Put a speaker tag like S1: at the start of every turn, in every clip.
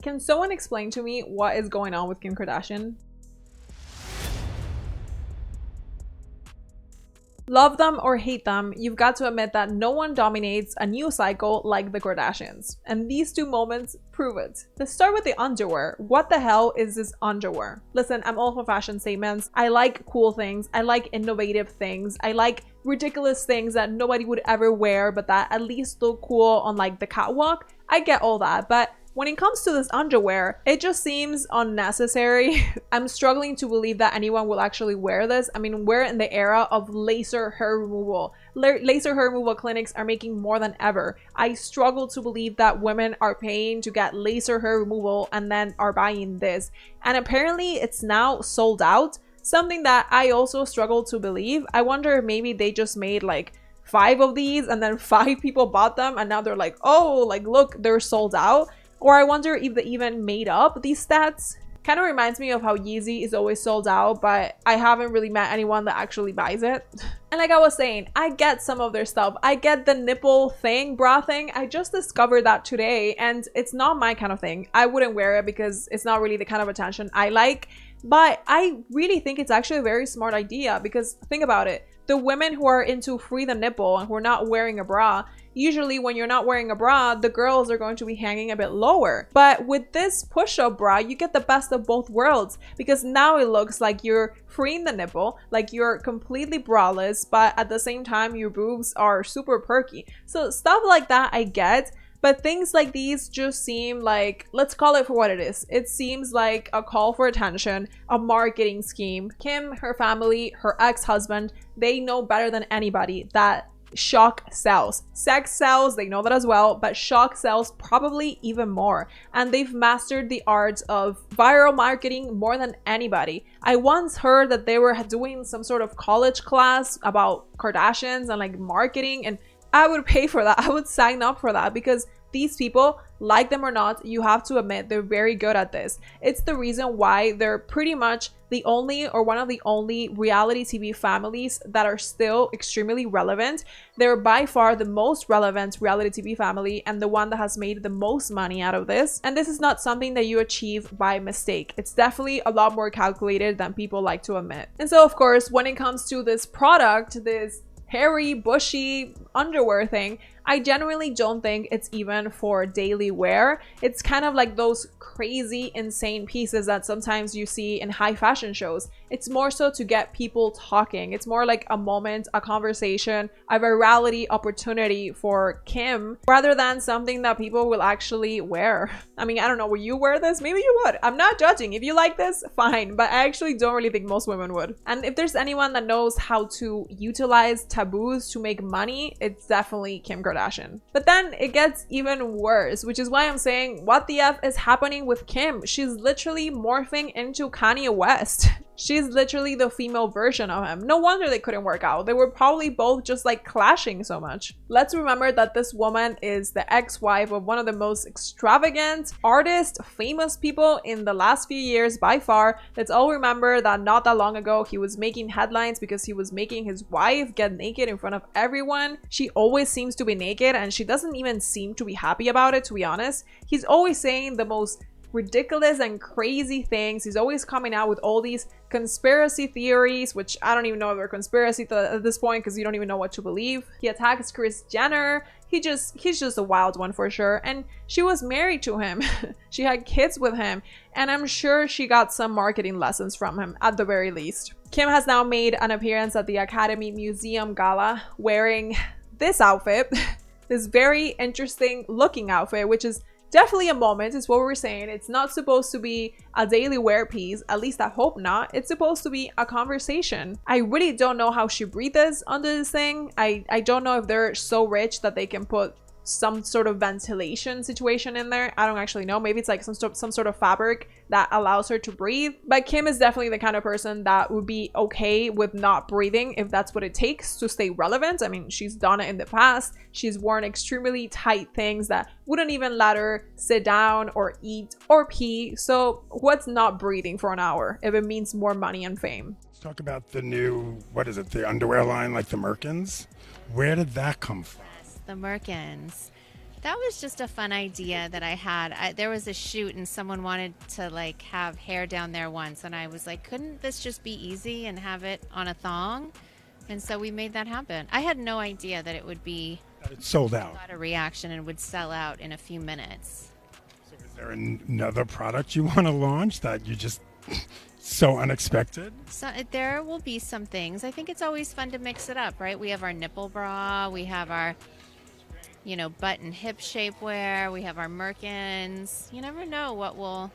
S1: Can someone explain to me what is going on with Kim Kardashian? Love them or hate them, you've got to admit that no one dominates a news cycle like the Kardashians. And these two moments prove it. Let's start with the underwear. What the hell is this underwear? Listen, I'm all for fashion statements. I like cool things. I like innovative things. I like ridiculous things that nobody would ever wear, but that at least look cool on like the catwalk. I get all that, but when it comes to this underwear, it just seems unnecessary. I'm struggling to believe that anyone will actually wear this. I mean, we're in the era of laser hair removal. Laser hair removal clinics are making more than ever. I struggle to believe that women are paying to get laser hair removal and then are buying this. And apparently it's now sold out. Something that I also struggle to believe. I wonder if maybe they just made like 5 of these and then 5 people bought them and now they're like, oh, like look, they're sold out. Or I wonder if they even made up these stats. Kind of reminds me of how Yeezy is always sold out, but I haven't really met anyone that actually buys it. And like I was saying, I get some of their stuff. I get the nipple thing, bra thing. I just discovered that today and it's not my kind of thing. I wouldn't wear it because it's not really the kind of attention I like. But I really think it's actually a very smart idea because think about it. The women who are into free the nipple and who are not wearing a bra, usually when you're not wearing a bra, the girls are going to be hanging a bit lower. But with this push-up bra, you get the best of both worlds because now it looks like you're freeing the nipple, like you're completely braless, but at the same time, your boobs are super perky. So stuff like that I get. But things like these just seem like, let's call it for what it is. It seems like a call for attention, a marketing scheme. Kim, her family, her ex-husband, they know better than anybody that shock sells. Sex sells, they know that as well, but shock sells probably even more. And they've mastered the art of viral marketing more than anybody. I once heard that they were doing some sort of college class about Kardashians and like marketing, and I would pay for that. I would sign up for that because these people, like them or not, you have to admit they're very good at this. It's the reason why they're pretty much the only or one of the only reality TV families that are still extremely relevant. They're by far the most relevant reality TV family and the one that has made the most money out of this. And this is not something that you achieve by mistake. It's definitely a lot more calculated than people like to admit. And so, of course, when it comes to this product, this hairy, bushy underwear thing, I genuinely don't think it's even for daily wear. It's kind of like those crazy, insane pieces that sometimes you see in high fashion shows. It's more so to get people talking. It's more like a moment, a conversation, a virality opportunity for Kim rather than something that people will actually wear. I mean, I don't know, will you wear this? Maybe you would. I'm not judging. If you like this, fine. But I actually don't really think most women would. And if there's anyone that knows how to utilize taboos to make money, it's definitely Kim Kardashian. But then it gets even worse, which is why I'm saying, what the F is happening with Kim? She's literally morphing into Kanye West. She's literally the female version of him. No wonder they couldn't work out. They were probably both just like clashing so much. Let's remember that this woman is the ex-wife of one of the most extravagant artists, famous people in the last few years by far. Let's all remember that not that long ago, he was making headlines because he was making his wife get naked in front of everyone. She always seems to be naked and she doesn't even seem to be happy about it, to be honest. He's always saying the most ridiculous and crazy things. He's always coming out with all these conspiracy theories, which I don't even know if they're conspiracy at this point because you don't even know what to believe. He attacks Kris Jenner. He's just a wild one for sure. And she was married to him. She had kids with him. And I'm sure she got some marketing lessons from him at the very least. Kim has now made an appearance at the Academy Museum Gala wearing this outfit, this very interesting looking outfit, which is definitely a moment, is what we're saying. It's not supposed to be a daily wear piece, at least I hope not. It's supposed to be a conversation. I really don't know how she breathes under this thing. I don't know if they're so rich that they can put some sort of ventilation situation in there. I don't actually know. Maybe it's like some sort of fabric that allows her to breathe. But Kim is definitely the kind of person that would be okay with not breathing if that's what it takes to stay relevant. I mean, she's done it in the past. She's worn extremely tight things that wouldn't even let her sit down or eat or pee. So what's not breathing for an hour if it means more money and fame?
S2: Let's talk about the new, what is it, the underwear line, like the Merkins. Where did that come from?
S3: The Merkins. That was just a fun idea that I had. There was a shoot and someone wanted to like have hair down there once, and I was like, couldn't this just be easy and have it on a thong? And so we made that happen. I had no idea that it would be
S2: It's sold out.
S3: a lot of reaction and would sell out in a few minutes.
S2: So is there another product you want to launch that you just so unexpected?
S3: So there will be some things. I think it's always fun to mix it up, right? We have our nipple bra, we have our butt and hip shapewear. We have our merkins. You never know what will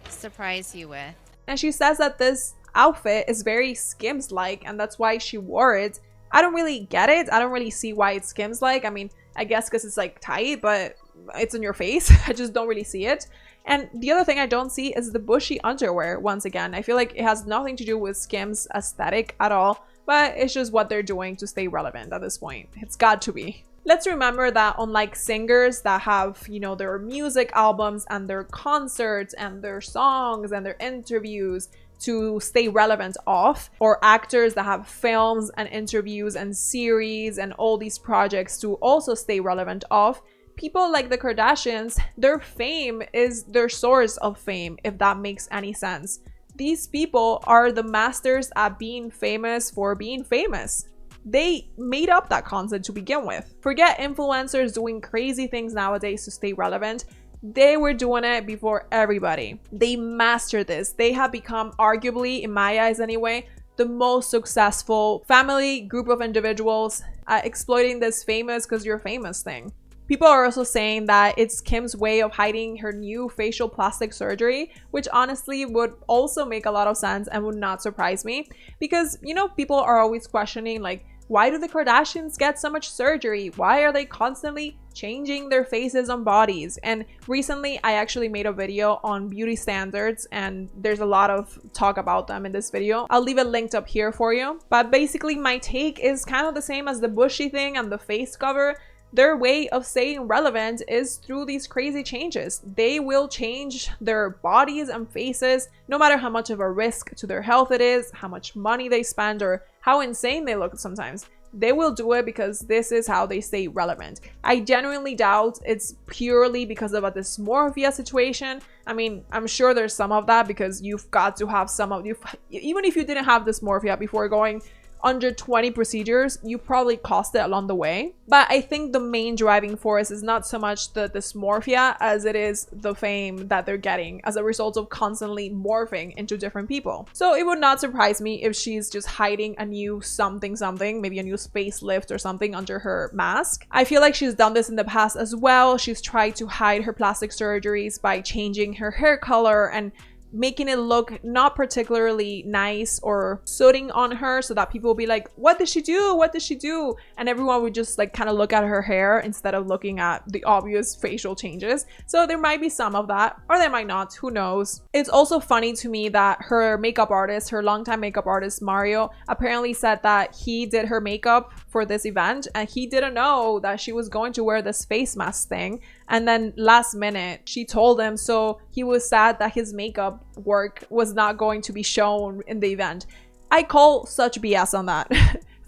S3: surprise you with.
S1: And she says that this outfit is very Skims-like, and that's why she wore it. I don't really get it. I don't really see why it's Skims-like. I mean, I guess because it's like tight, but it's in your face. I just don't really see it. And the other thing I don't see is the bushy underwear. Once again, I feel like it has nothing to do with Skims aesthetic at all, but it's just what they're doing to stay relevant at this point. It's got to be. Let's remember that unlike singers that have, their music albums and their concerts and their songs and their interviews to stay relevant off, or actors that have films and interviews and series and all these projects to also stay relevant off, people like the Kardashians, their fame is their source of fame, if that makes any sense. These people are the masters at being famous for being famous. They made up that concept to begin with. Forget influencers doing crazy things nowadays to stay relevant. They were doing it before everybody. They mastered this. They have become, arguably, in my eyes anyway, the most successful family group of individuals at exploiting this famous because you're famous thing. People are also saying that it's Kim's way of hiding her new facial plastic surgery, which honestly would also make a lot of sense and would not surprise me because, people are always questioning, like, why do the Kardashians get so much surgery? Why are they constantly changing their faces and bodies? And recently, I actually made a video on beauty standards, and there's a lot of talk about them in this video. I'll leave it linked up here for you. But basically, my take is kind of the same as the bushy thing and the face cover. Their way of staying relevant is through these crazy changes. They will change their bodies and faces, no matter how much of a risk to their health it is, how much money they spend, or how insane they look sometimes. They will do it because this is how they stay relevant. I genuinely doubt it's purely because of a dysmorphia situation. I mean, I'm sure there's some of that because you've got to have some of you. Even if you didn't have dysmorphia before going under 20 procedures, you probably caused it along the way. But I think the main driving force is not so much the dysmorphia as it is the fame that they're getting as a result of constantly morphing into different people. So it would not surprise me if she's just hiding a new something, maybe a new facelift or something under her mask. I feel like she's done this in the past as well. She's tried to hide her plastic surgeries by changing her hair color and making it look not particularly nice or suiting on her, so that people will be like, what did she do? What did she do? And everyone would just like kind of look at her hair instead of looking at the obvious facial changes. So there might be some of that, or there might not, who knows. It's also funny to me that her makeup artist, her longtime makeup artist Mario, apparently said that he did her makeup for this event and he didn't know that she was going to wear this face mask thing. And then last minute, she told him, so he was sad that his makeup work was not going to be shown in the event. I call such BS on that.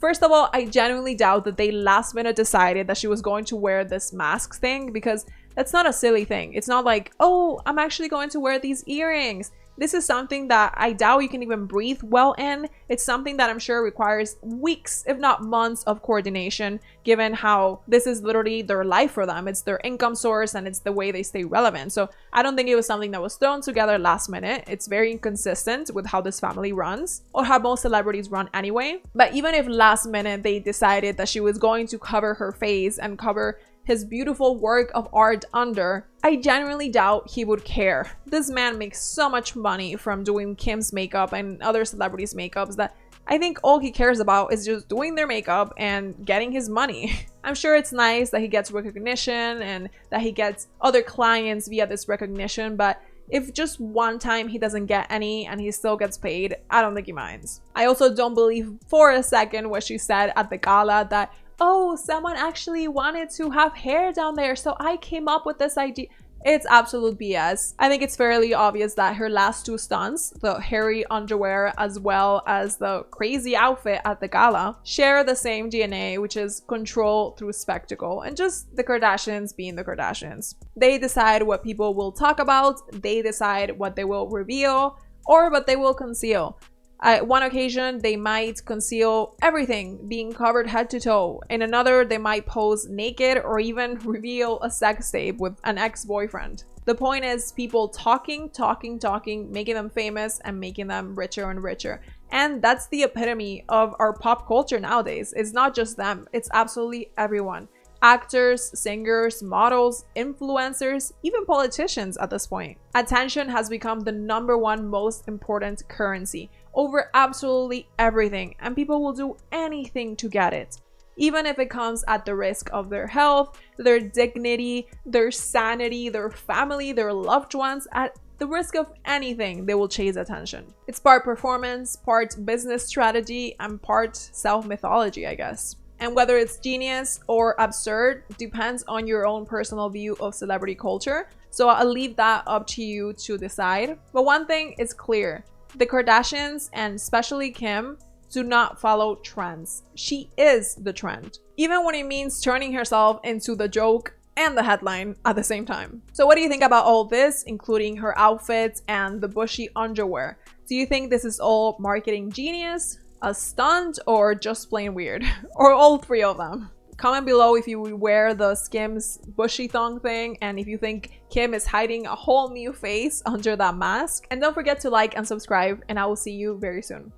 S1: First of all, I genuinely doubt that they last minute decided that she was going to wear this mask thing, because that's not a silly thing. It's not like, oh, I'm actually going to wear these earrings. This is something that I doubt you can even breathe well in. It's something that I'm sure requires weeks, if not months, of coordination, given how this is literally their life for them. It's their income source and it's the way they stay relevant. So I don't think it was something that was thrown together last minute. It's very inconsistent with how this family runs, or how most celebrities run anyway. But even if last minute they decided that she was going to cover her face and cover his beautiful work of art under, I genuinely doubt he would care. This man makes so much money from doing Kim's makeup and other celebrities' makeups that I think all he cares about is just doing their makeup and getting his money. I'm sure it's nice that he gets recognition and that he gets other clients via this recognition, but if just one time he doesn't get any and he still gets paid, I don't think he minds. I also don't believe for a second what she said at the gala that, oh, someone actually wanted to have hair down there, so I came up with this idea. It's absolute BS. I think it's fairly obvious that her last two stunts, the hairy underwear as well as the crazy outfit at the gala, share the same DNA, which is control through spectacle, and just the Kardashians being the Kardashians. They decide what people will talk about, they decide what they will reveal, or what they will conceal. At one occasion, they might conceal everything, being covered head to toe. In another, they might pose naked or even reveal a sex tape with an ex-boyfriend. The point is people talking, making them famous and making them richer and richer. And that's the epitome of our pop culture nowadays. It's not just them, it's absolutely everyone. Actors, singers, models, influencers, even politicians at this point. Attention has become the #1 most important currency over absolutely everything, and people will do anything to get it. Even if it comes at the risk of their health, their dignity, their sanity, their family, their loved ones, at the risk of anything, they will chase attention. It's part performance, part business strategy, and part self-mythology, I guess. And whether it's genius or absurd depends on your own personal view of celebrity culture, so I'll leave that up to you to decide. But one thing is clear, the Kardashians, and especially Kim, do not follow trends. She is the trend, even when it means turning herself into the joke and the headline at the same time. So what do you think about all this, including her outfits and the bushy underwear? Do you think this is all marketing genius, a stunt, or just plain weird? Or all three of them? Comment below if you wear the Skims bushy thong thing and if you think Kim is hiding a whole new face under that mask. And don't forget to like and subscribe, and I will see you very soon.